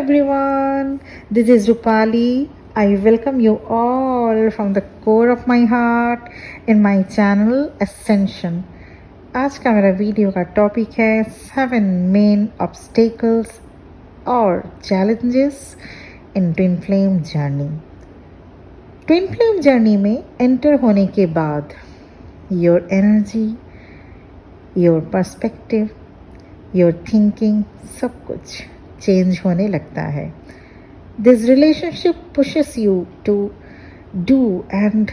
everyone, this is Rupali. I welcome you all from the core of my heart in my channel Ascension. आज का मेरा video का topic है 7 main obstacles और challenges in twin flame journey. Twin flame journey में enter होने के बाद your energy, your perspective, your thinking सब कुछ चेंज होने लगता है। This relationship pushes you to do and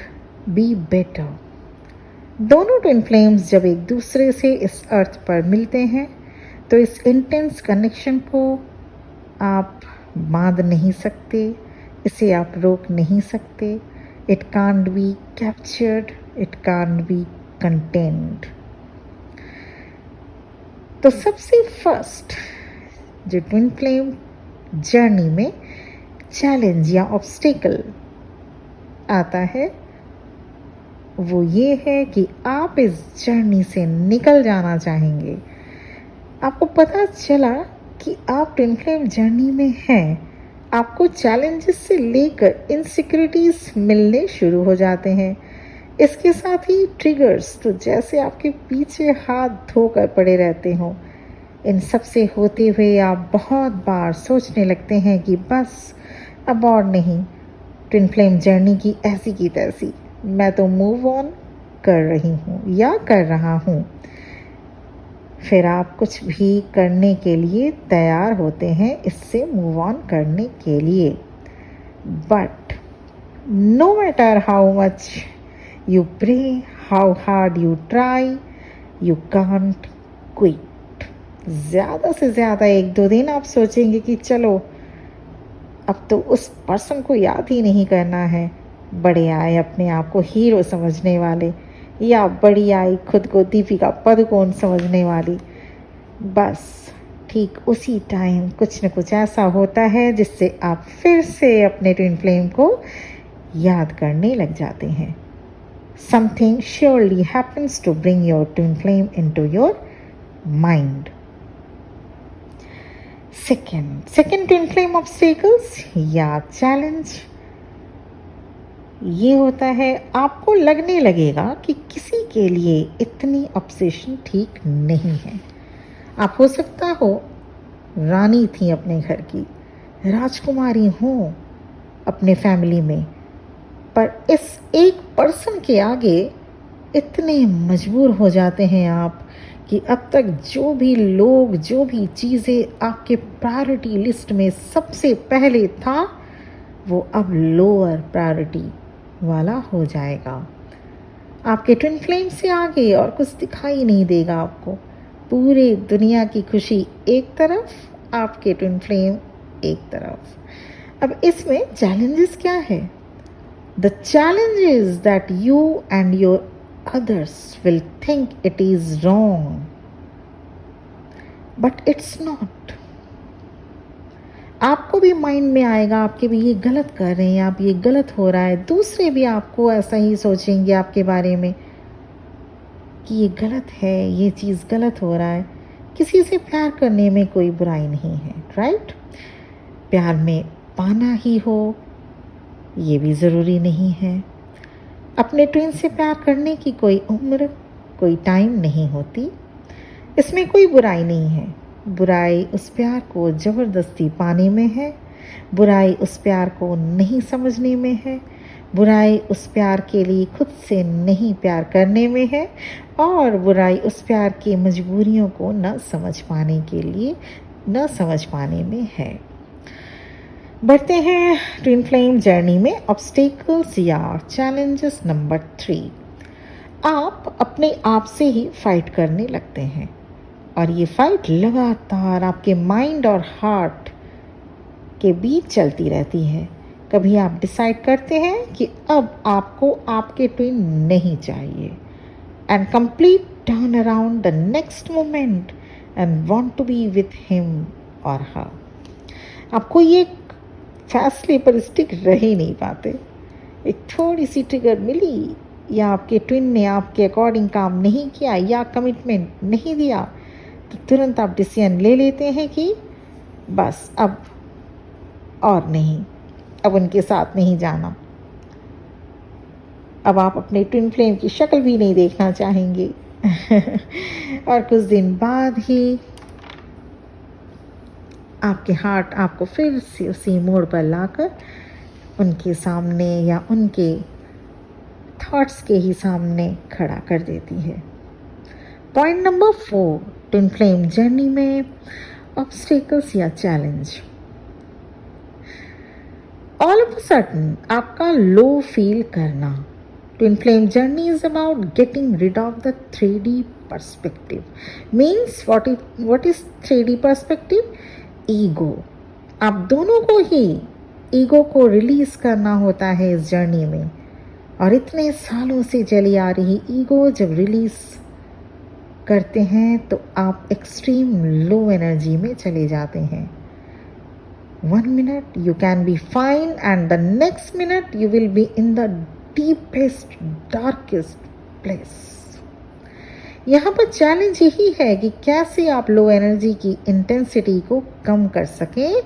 be better. दोनों ट्विन फ्लेम्स जब एक दूसरे से इस अर्थ पर मिलते हैं तो इस इंटेंस कनेक्शन को आप बांध नहीं सकते, इसे आप रोक नहीं सकते। It can't be captured, it can't be contained. तो सबसे फर्स्ट जो ट्विन फ्लेम जर्नी में चैलेंज या ऑब्स्टेकल आता है वो ये है कि आप इस जर्नी से निकल जाना चाहेंगे। आपको पता चला कि आप ट्विन फ्लेम जर्नी में हैं, आपको चैलेंजेस से लेकर इनसिक्योरिटीज मिलने शुरू हो जाते हैं। इसके साथ ही ट्रिगर्स तो जैसे आपके पीछे हाथ धोकर पड़े रहते हों। इन सब से होते हुए आप बहुत बार सोचने लगते हैं कि बस अब और नहीं, ट्विन फ्लेम जर्नी की ऐसी की तैसी, मैं तो मूव ऑन कर रही हूँ या कर रहा हूँ। फिर आप कुछ भी करने के लिए तैयार होते हैं इससे मूव ऑन करने के लिए। But no matter how much you pray, how hard you try, you can't quit. ज़्यादा से ज़्यादा 1-2 दिन आप सोचेंगे कि चलो अब तो उस पर्सन को याद ही नहीं करना है। बड़े आए अपने आप को हीरो समझने वाले, या बड़ी आई खुद को दीपिका पादुकोण समझने वाली। बस ठीक उसी टाइम कुछ न कुछ ऐसा होता है जिससे आप फिर से अपने ट्विन फ्लेम को याद करने लग जाते हैं। Something surely happens to bring your twin flame into your mind. Second twin flame obstacles या challenge ये होता है आपको लगने लगेगा कि किसी के लिए इतनी ऑब्सेशन ठीक नहीं है। आप हो सकता हो रानी थी अपने घर की, राजकुमारी हो अपने फैमिली में, पर इस एक पर्सन के आगे इतने मजबूर हो जाते हैं आप कि अब तक जो भी लोग, जो भी चीज़ें आपके प्रायोरिटी लिस्ट में सबसे पहले था वो अब लोअर प्रायोरिटी वाला हो जाएगा। आपके ट्विन फ्लेम से आगे और कुछ दिखाई नहीं देगा आपको। पूरे दुनिया की खुशी एक तरफ, आपके ट्विन फ्लेम एक तरफ। अब इसमें चैलेंजेस क्या है? The challenge is that you and your others will think it is wrong, but it's not. आपको भी माइंड में आएगा आपके भी ये गलत कर रहे हैं, आप ये गलत हो रहा है। दूसरे भी आपको ऐसा ही सोचेंगे आपके बारे में कि ये गलत है, ये चीज़ गलत हो रहा है। किसी से प्यार करने में कोई बुराई नहीं है, राइट? प्यार में पाना ही हो ये भी ज़रूरी नहीं है। अपने ट्विन से प्यार करने की कोई उम्र, कोई टाइम नहीं होती। इसमें कोई बुराई नहीं है। बुराई उस प्यार को ज़बरदस्ती पाने में है, बुराई उस प्यार को नहीं समझने में है, बुराई उस प्यार के लिए खुद से नहीं प्यार करने में है, और बुराई उस प्यार की मजबूरियों को न समझ पाने में है। बढ़ते हैं ट्विन फ्लेम जर्नी में ऑब्स्टेकल्स या चैलेंजेस नंबर 3। आप अपने आप से ही फाइट करने लगते हैं और ये फाइट लगातार आपके माइंड और हार्ट के बीच चलती रहती है। कभी आप डिसाइड करते हैं कि अब आपको आपके ट्विन नहीं चाहिए and complete turn around the next moment and want to be with him और हर। आपको ये फैसले पर स्टिक रह ही नहीं पाते। एक थोड़ी सी ट्रिगर मिली या आपके ट्विन ने आपके अकॉर्डिंग काम नहीं किया या कमिटमेंट नहीं दिया तो तुरंत आप डिसीजन ले लेते हैं कि बस अब और नहीं, अब उनके साथ नहीं जाना। अब आप अपने ट्विन फ्लेम की शक्ल भी नहीं देखना चाहेंगे। और कुछ दिन बाद ही आपके हार्ट आपको फिर से उसी मोड़ पर लाकर उनके सामने या उनके थॉट्स के ही सामने खड़ा कर देती है। Point number 4, twin flame journey में ऑब्स्टेकल्स या challenge. All of a sudden आपका लो फील करना। Twin flame journey is about getting rid of the 3D perspective. Means what is 3D perspective? Ego. आप दोनों को ही ईगो को release करना होता है इस जर्नी में, और इतने सालों से चली आ रही ईगो जब रिलीज करते हैं तो आप एक्सट्रीम लो एनर्जी में चले जाते हैं। 1 minute you can be fine and the next minute you will be in the deepest darkest place. यहाँ पर चैलेंज यही है कि कैसे आप लो एनर्जी की इंटेंसिटी को कम कर सकें,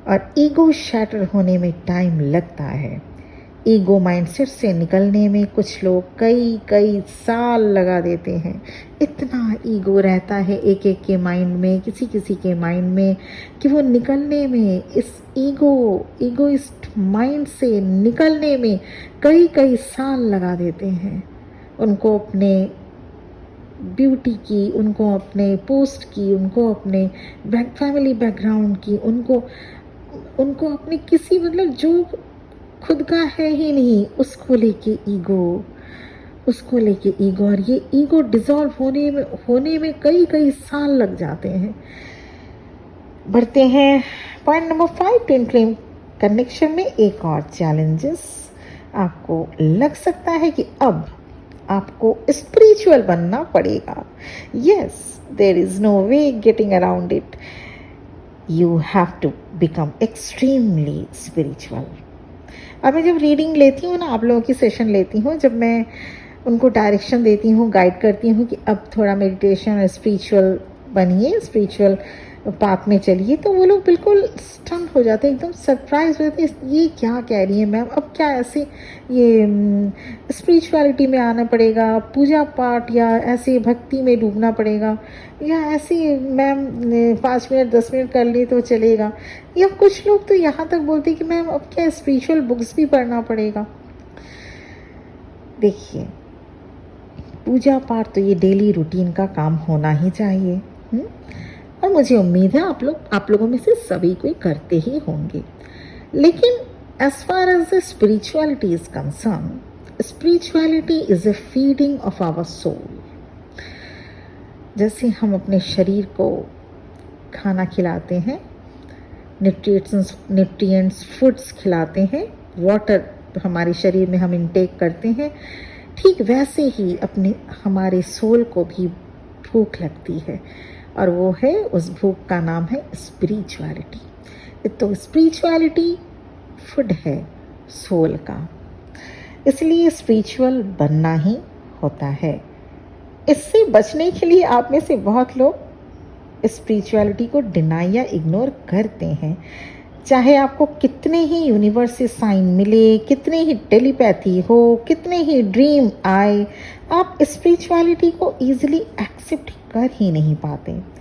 और ईगो शैटर होने में टाइम लगता है। ईगो माइंडसेट से निकलने में कुछ लोग कई कई साल लगा देते हैं। इतना ईगो रहता है एक एक के माइंड में, किसी किसी के माइंड में, कि वो निकलने में, इस ईगोइस्ट माइंड से निकलने में कई कई साल लगा देते हैं। उनको अपने ब्यूटी की, उनको अपने पोस्ट की, उनको अपने फैमिली बैकग्राउंड की, उनको अपने किसी जो खुद का है ही नहीं उसको लेके ईगो, और ये ईगो डिसॉल्व होने में कई कई साल लग जाते हैं। बढ़ते हैं point number 5, twin flame connection में एक और चैलेंजेस। आपको लग सकता है कि अब आपको स्पिरिचुअल बनना पड़ेगा। Yes, there is no way getting around it. You have to become extremely spiritual. और मैं जब रीडिंग लेती हूँ ना, आप लोगों की सेशन लेती हूँ, जब मैं उनको डायरेक्शन देती हूँ, गाइड करती हूँ कि अब थोड़ा मेडिटेशन और स्पिरिचुअल बनिए, स्पिरिचुअल पाथ में चलिए, तो वो लोग बिल्कुल स्टन हो जाते हैं, एकदम सरप्राइज हो जाते हैं। ये क्या कह रही है मैम, अब क्या ऐसे ये स्पिरिचुअलिटी में आना पड़ेगा, पूजा पाठ या ऐसे भक्ति में डूबना पड़ेगा, या ऐसे मैम 5 मिनट 10 मिनट कर ली तो चलेगा। या कुछ लोग तो यहाँ तक बोलते हैं कि मैम अब क्या स्पिरिचुअल बुक्स भी पढ़ना पड़ेगा। देखिए, पूजा पाठ तो ये डेली रूटीन का काम होना ही चाहिए, और मुझे उम्मीद है आप लोगों में से सभी कोई करते ही होंगे। लेकिन as far as the spirituality is concern, spirituality is a feeding of our soul. जैसे हम अपने शरीर को खाना खिलाते हैं, न्यूट्रिएंट्स फूड्स खिलाते हैं, वाटर हमारे शरीर में हम इनटेक करते हैं, ठीक वैसे ही हमारे सोल को भी भूख लगती है, और वो है, उस भूख का नाम है स्पिरिचुअलिटी। तो स्पिरिचुअलिटी फूड है सोल का, इसलिए स्पिरिचुअल बनना ही होता है। इससे बचने के लिए आप में से बहुत लोग स्पिरिचुअलिटी को डिनाई या इग्नोर करते हैं। चाहे आपको कितने ही यूनिवर्स से साइन मिले, कितने ही टेलीपैथी हो, कितने ही ड्रीम आए, आप स्पिरिचुअलिटी को ईजिली एक्सेप्ट कर ही नहीं पाते।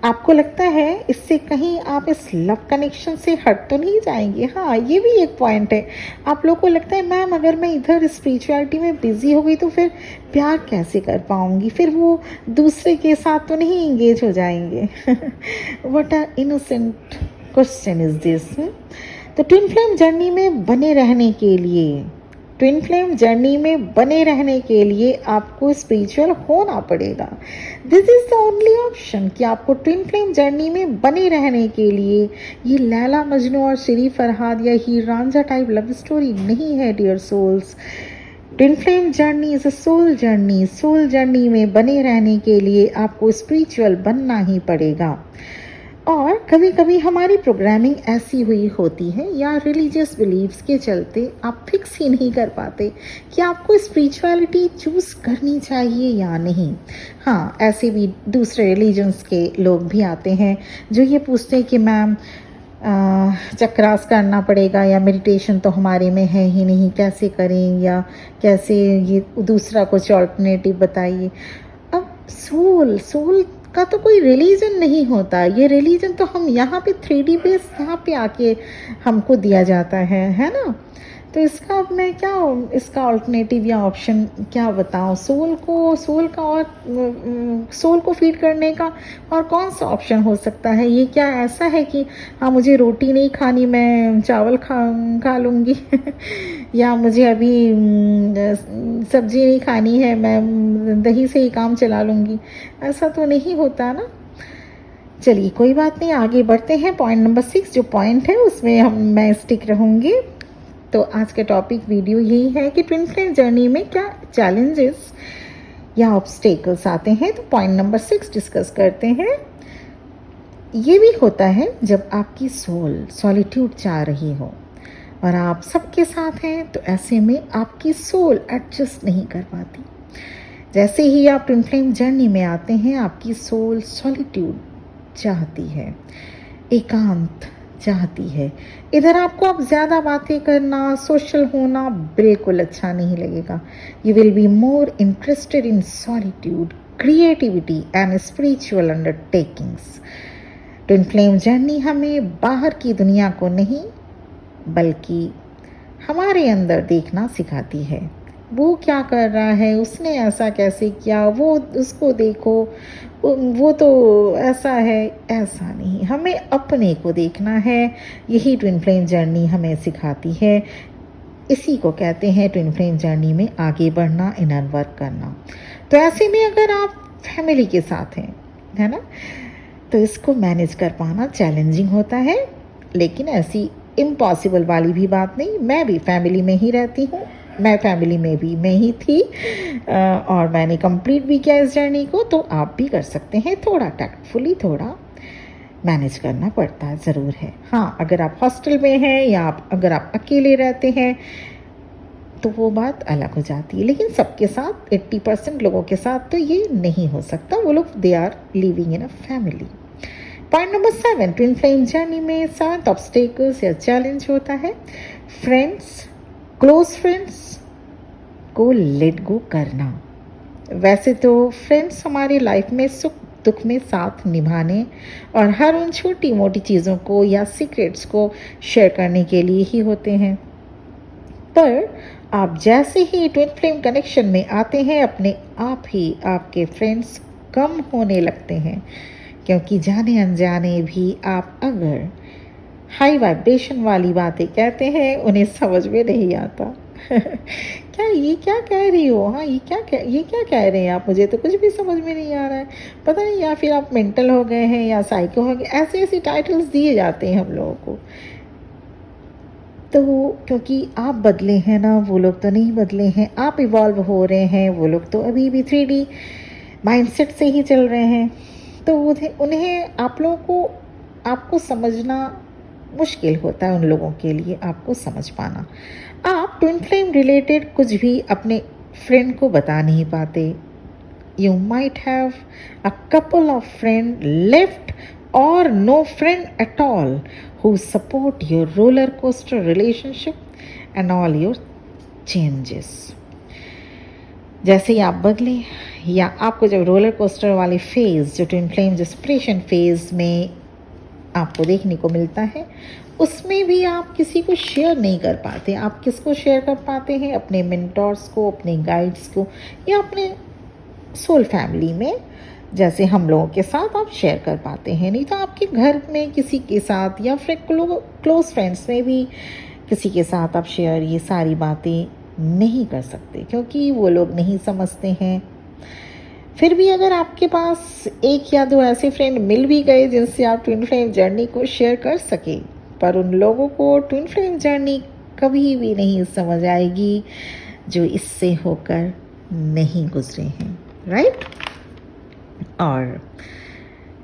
आपको लगता है इससे कहीं आप इस लव कनेक्शन से हट तो नहीं जाएंगे। हाँ, ये भी एक पॉइंट है। आप लोगों को लगता है मैम अगर मैं इधर स्पिरिचुअलिटी में बिजी हो गई तो फिर प्यार कैसे कर पाऊंगी, फिर वो दूसरे के साथ तो नहीं इंगेज हो जाएंगे। What a innocent question is this. तो ट्विन फ्लेम जर्नी में बने रहने के लिए आपको स्पिरिचुअल होना पड़ेगा। This is the only option कि आपको ट्विन फ्लेम जर्नी में बने रहने के लिए, ये लैला मजनू और श्री फरहाद या Heer Ranjha type love story नहीं है dear souls. Twin flame journey is a soul journey. Soul journey में बने रहने के लिए आपको स्पिरिचुअल बनना ही पड़ेगा। और कभी कभी हमारी प्रोग्रामिंग ऐसी हुई होती है या रिलीजियस बिलीव्स के चलते आप फिक्स ही नहीं कर पाते कि आपको स्पिरिचुअलिटी चूज करनी चाहिए या नहीं। हाँ, ऐसे भी दूसरे रिलीजन्स के लोग भी आते हैं जो ये पूछते हैं कि मैम चक्रास करना पड़ेगा, या मेडिटेशन तो हमारे में है ही नहीं, कैसे करें, या कैसे ये दूसरा कुछ ऑल्टरनेटिव बताइए। अब सोल सोल का तो कोई रिलीजन नहीं होता, ये रिलीजन तो हम यहाँ पे 3D बेस यहाँ पे आके हमको दिया जाता है ना। तो इसका अब मैं क्या इसका ऑल्टरनेटिव या ऑप्शन क्या बताऊँ सोल को फीड करने का और कौन सा ऑप्शन हो सकता है। ये क्या ऐसा है कि हाँ मुझे रोटी नहीं खानी, मैं चावल खा लूँगी या मुझे अभी सब्जी नहीं खानी है, मैं दही से ही काम चला लूँगी, ऐसा तो नहीं होता ना। चलिए कोई बात नहीं, आगे बढ़ते हैं। पॉइंट नंबर 6 जो पॉइंट है उसमें मैं स्टिक रहूँगी। तो आज का टॉपिक वीडियो यही है कि ट्विन फ्लेम जर्नी में क्या चैलेंजेस या ऑब्स्टेकल्स आते हैं। तो पॉइंट नंबर 6 डिस्कस करते हैं। ये भी होता है जब आपकी सोल सॉलिट्यूड चाह रही हो और आप सबके साथ हैं, तो ऐसे में आपकी सोल एडजस्ट नहीं कर पाती। जैसे ही आप ट्विन फ्लेम जर्नी में आते हैं, आपकी सोल सॉलिट्यूड चाहती है, एकांत चाहती है। इधर आपको अब ज़्यादा बातें करना, सोशल होना बिल्कुल अच्छा नहीं लगेगा। You will be more interested in solitude, creativity and spiritual undertakings. Twin flame journey हमें बाहर की दुनिया को नहीं बल्कि हमारे अंदर देखना सिखाती है। वो क्या कर रहा है, उसने ऐसा कैसे किया, वो उसको देखो, वो तो ऐसा है, ऐसा नहीं, हमें अपने को देखना है। यही ट्विन फ्लेम जर्नी हमें सिखाती है। इसी को कहते हैं ट्विन फ्लेम जर्नी में आगे बढ़ना, इनर वर्क करना। तो ऐसे में अगर आप फैमिली के साथ हैं, है ना, तो इसको मैनेज कर पाना चैलेंजिंग होता है। लेकिन ऐसी इम्पॉसिबल वाली भी बात नहीं। मैं भी फैमिली में ही रहती हूँ, मैं फैमिली में भी मैं ही थी और मैंने कंप्लीट भी किया इस जर्नी को। तो आप भी कर सकते हैं, थोड़ा टैक्टफुली, थोड़ा मैनेज करना पड़ता है, ज़रूर है। हाँ, अगर आप हॉस्टल में हैं या अगर आप अकेले रहते हैं तो वो बात अलग हो जाती है। लेकिन सबके साथ 80% लोगों के साथ तो ये नहीं हो सकता। वो लोग they are living in a family. Point number 7 twin flame journey में 7 ऑब्स्टेकल्स या चैलेंज होता है। फ्रेंड्स, क्लोज फ्रेंड्स को लेट गो करना। वैसे तो फ्रेंड्स हमारी लाइफ में सुख दुख में साथ निभाने और हर उन छोटी मोटी चीज़ों को या सीक्रेट्स को शेयर करने के लिए ही होते हैं। पर आप जैसे ही ट्विन फ्लेम कनेक्शन में आते हैं, अपने आप ही आपके फ्रेंड्स कम होने लगते हैं, क्योंकि जाने अनजाने भी आप अगर हाई वाइब्रेशन वाली बातें कहते हैं, उन्हें समझ में नहीं आता क्या कह रही हो, हाँ ये क्या कह रहे हैं आप, मुझे तो कुछ भी समझ में नहीं आ रहा है, पता नहीं, या फिर आप मेंटल हो गए हैं या साइको हो गए, ऐसे टाइटल्स दिए जाते हैं हम लोगों को। तो क्योंकि आप बदले हैं ना, वो लोग तो नहीं बदले हैं। आप इवॉल्व हो रहे हैं, वो लोग तो अभी भी 3D माइंडसेट से ही चल रहे हैं। तो उन्हें आप लोगों को आपको समझना मुश्किल होता है, उन लोगों के लिए आपको समझ पाना। आप ट्विन फ्लेम रिलेटेड कुछ भी अपने फ्रेंड को बता नहीं पाते। You might have a couple of friend left और no friend at all who support your roller coaster relationship and all your changes। जैसे ही आप बदले या आपको जब रोलर कोस्टर वाली फेज़, जो ट्विन फ्लेम जो सेपरेशन फेज़ में आपको देखने को मिलता है, उसमें भी आप किसी को शेयर नहीं कर पाते। आप किसको शेयर कर पाते हैं? अपने मेंटर्स को, अपने गाइड्स को, या अपने सोल फैमिली में जैसे हम लोगों के साथ आप शेयर कर पाते हैं। नहीं तो आपके घर में किसी के साथ या फिर क्लोज फ्रेंड्स में भी किसी के साथ आप शेयर ये सारी बातें नहीं कर सकते, क्योंकि वो लोग नहीं समझते हैं। फिर भी अगर आपके पास 1 या 2 ऐसे फ्रेंड मिल भी गए जिनसे आप ट्विन फ्लेम जर्नी को शेयर कर सके, पर उन लोगों को ट्विन फ्लेम जर्नी कभी भी नहीं समझ आएगी जो इससे होकर नहीं गुजरे हैं, राइट। और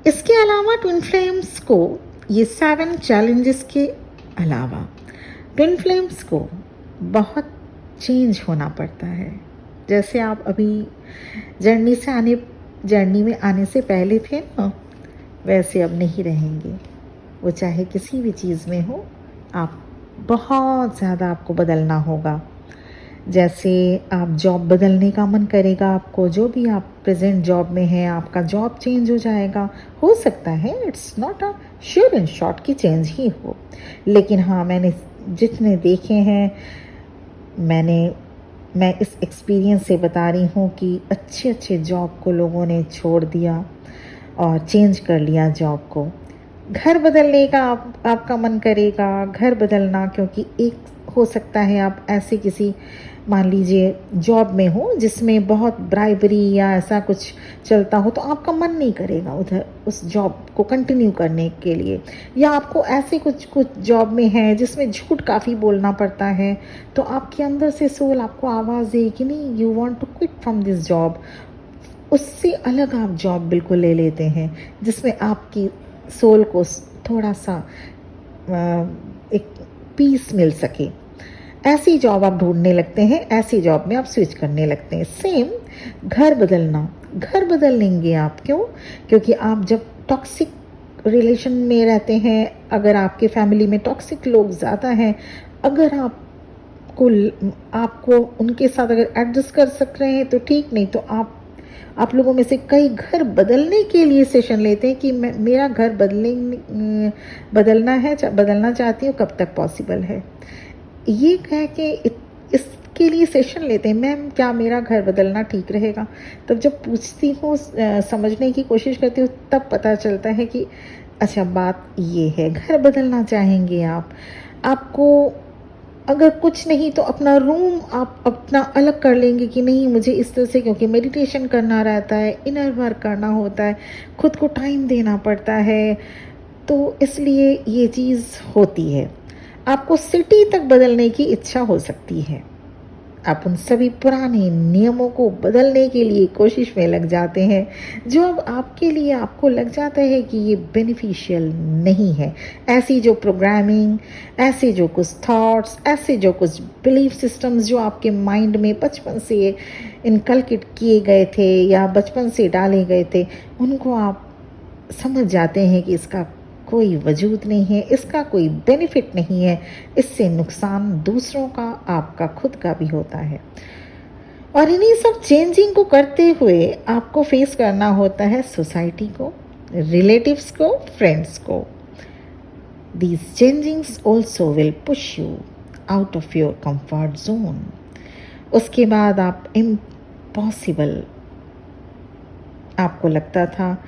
इसके अलावा ट्विन फ्लेम्स को ये 7 चैलेंजेस के अलावा ट्विन फ्लेम्स को बहुत चेंज होना पड़ता है। जैसे आप अभी जर्नी में आने से पहले थे ना, वैसे अब नहीं रहेंगे। वो चाहे किसी भी चीज़ में हो, आप बहुत ज़्यादा आपको बदलना होगा। जैसे आप जॉब बदलने का मन करेगा आपको, जो भी आप प्रेज़ेंट जॉब में हैं, आपका जॉब चेंज हो जाएगा। हो सकता है, it's not a sure and short कि चेंज ही हो। लेकिन हाँ, मैंने जितने देखे हैं, मैं इस एक्सपीरियंस से बता रही हूँ कि अच्छे-अच्छे जॉब को लोगों ने छोड़ दिया और चेंज कर लिया जॉब को। घर बदलने का आपका मन करेगा, घर बदलना, क्योंकि एक हो सकता है आप ऐसे किसी, मान लीजिए, जॉब में हो जिसमें बहुत ब्राइबरी या ऐसा कुछ चलता हो, तो आपका मन नहीं करेगा उधर उस जॉब को कंटिन्यू करने के लिए। या आपको ऐसे कुछ जॉब में है जिसमें झूठ काफ़ी बोलना पड़ता है, तो आपके अंदर से सोल आपको आवाज़ दे कि नहीं, you want to quit from this job. उससे अलग आप जॉब बिल्कुल ले लेते हैं जिसमें आपकी सोल को थोड़ा सा एक पीस मिल सके। ऐसी जॉब आप ढूंढने लगते हैं, ऐसी जॉब में आप स्विच करने लगते हैं। सेम घर बदलना, घर बदल लेंगे आप। क्यों? क्योंकि आप जब टॉक्सिक रिलेशन में रहते हैं, अगर आपके फैमिली में टॉक्सिक लोग ज़्यादा हैं, अगर आपको उनके साथ अगर एडजस्ट कर सक रहे हैं तो ठीक, नहीं तो आप लोगों में से कई घर बदलने के लिए सेशन लेते हैं कि मेरा घर बदलना चाहती हूँ, कब तक पॉसिबल है। ये कह के इसके लिए सेशन लेते हैं, मैम क्या मेरा घर बदलना ठीक रहेगा? तब जब पूछती हूँ, समझने की कोशिश करती हूँ, तब पता चलता है कि अच्छा, बात ये है, घर बदलना चाहेंगे आपको अगर कुछ नहीं तो अपना रूम आप अपना अलग कर लेंगे कि नहीं, मुझे इस तरह से, क्योंकि मेडिटेशन करना रहता है, इनर वर्क करना होता है, खुद को टाइम देना पड़ता है, तो इसलिए ये चीज़ होती है। आपको सिटी तक बदलने की इच्छा हो सकती है, आप उन सभी पुराने नियमों को बदलने के लिए कोशिश में लग जाते हैं जो अब आपके लिए, आपको लग जाता है कि ये बेनिफिशियल नहीं है। ऐसी जो प्रोग्रामिंग, ऐसे जो कुछ थॉट्स, ऐसे जो कुछ बिलीफ सिस्टम्स जो आपके माइंड में बचपन से इनकलकेट किए गए थे या बचपन से डाले गए थे, उनको आप समझ जाते हैं कि इसका कोई वजूद नहीं है, इसका कोई बेनिफिट नहीं है, इससे नुकसान दूसरों का, आपका खुद का भी होता है। और इन्हीं सब चेंजिंग को करते हुए आपको फेस करना होता है सोसाइटी को, रिलेटिव्स को, फ्रेंड्स को। These changings also will push you out of your comfort zone. उसके बाद आप इम्पॉसिबल आपको लगता था,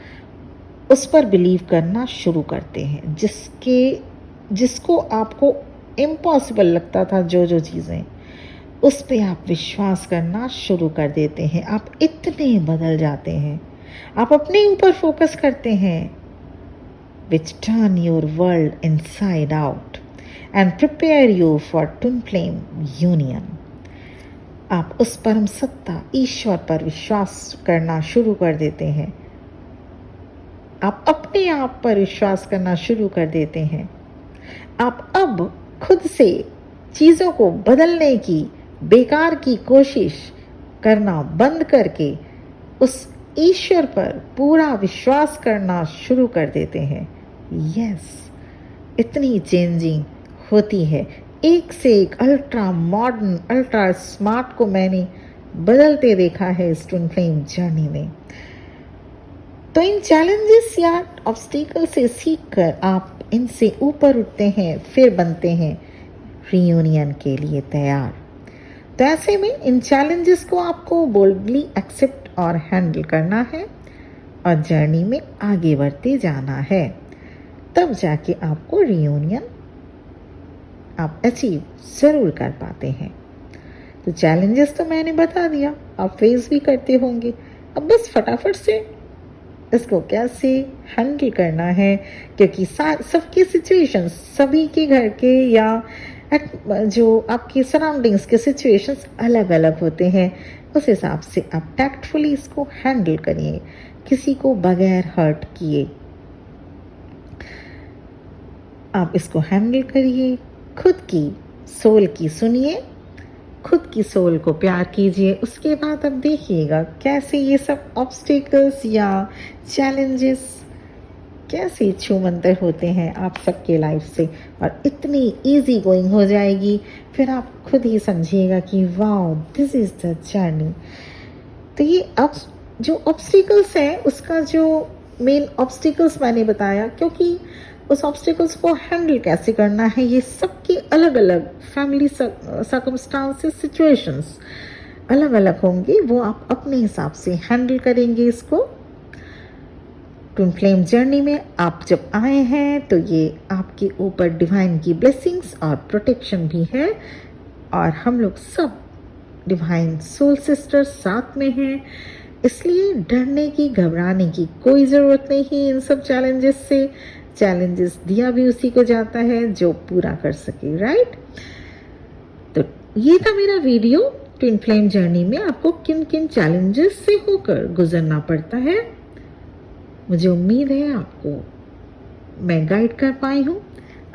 उस पर बिलीव करना शुरू करते हैं, जिसको आपको इम्पॉसिबल लगता था, जो चीज़ें, उस पे आप विश्वास करना शुरू कर देते हैं। आप इतने बदल जाते हैं, आप अपने ऊपर फोकस करते हैं, which turn your world inside out and prepare you for twin flame union। आप उस परम सत्ता ईश्वर पर विश्वास करना शुरू कर देते हैं, आप अपने आप पर विश्वास करना शुरू कर देते हैं। आप अब खुद से चीज़ों को बदलने की, बेकार की कोशिश करना बंद करके उस ईश्वर पर पूरा विश्वास करना शुरू कर देते हैं। यस, इतनी चेंजिंग होती है। एक से एक अल्ट्रा मॉडर्न, अल्ट्रा स्मार्ट को मैंने बदलते देखा है इस ट्विन फ्लेम जर्नी में। तो इन चैलेंजेस या ऑब्स्टिकल से सीखकर आप इनसे ऊपर उठते हैं, फिर बनते हैं रियूनियन के लिए तैयार। तो ऐसे में इन चैलेंजेस को आपको बोल्डली एक्सेप्ट और हैंडल करना है और जर्नी में आगे बढ़ते जाना है, तब जाके आपको रियूनियन आप अचीव ज़रूर कर पाते हैं। तो चैलेंजेस तो मैंने बता दिया, आप फेस भी करते होंगे। अब बस फटाफट से इसको कैसे हैंडल करना है, क्योंकि सबके सिचुएशंस, सभी के घर के या जो आपके सराउंडिंग्स के सिचुएशंस अलग अलग होते हैं। उस हिसाब से आप टैक्टफुली इसको हैंडल करिए, किसी को बगैर हर्ट किए आप इसको हैंडल करिए। खुद की सोल की सुनिए, खुद की सोल को प्यार कीजिए। उसके बाद अब देखिएगा कैसे ये सब ऑब्स्टिकल्स या चैलेंजेस कैसे छूमंतर होते हैं आप सबके लाइफ से और इतनी इजी गोइंग हो जाएगी, फिर आप खुद ही समझिएगा कि wow this is the journey. तो ये अब जो ऑब्स्टिकल्स हैं उसका जो मेन ऑब्स्टिकल्स मैंने बताया, क्योंकि उस ऑब्स्टिकल्स को हैंडल कैसे करना है ये सबकी अलग अलग फैमिली सर्कमस्टांसेस सिचुएशंस अलग अलग होंगे, वो आप अपने हिसाब से हैंडल करेंगे इसको। ट्विन फ्लेम जर्नी में आप जब आए हैं तो ये आपके ऊपर डिवाइन की ब्लेसिंग्स और प्रोटेक्शन भी है, और हम लोग सब डिवाइन सोल सिस्टर्स साथ में हैं, इसलिए डरने की घबराने की कोई ज़रूरत नहीं इन सब चैलेंजेस से। चैलेंजेस दिया भी उसी को जाता है जो पूरा कर सके, राइट। तो ये था मेरा वीडियो ट्विन फ्लेम जर्नी में आपको किन किन चैलेंजेस से होकर गुजरना पड़ता है। मुझे उम्मीद है आपको मैं गाइड कर पाई हूँ।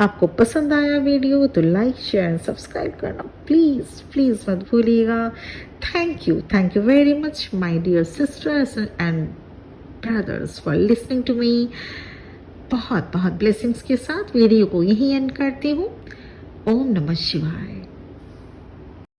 आपको पसंद आया वीडियो तो लाइक शेयर एंड सब्सक्राइब करना प्लीज़ प्लीज़ मत भूलिएगा। Thank you very much my dear sisters and brothers for listening to me. बहुत बहुत ब्लेसिंग्स के साथ वीडियो को यहीं एंड करती हूँ। ओम नमः शिवाय।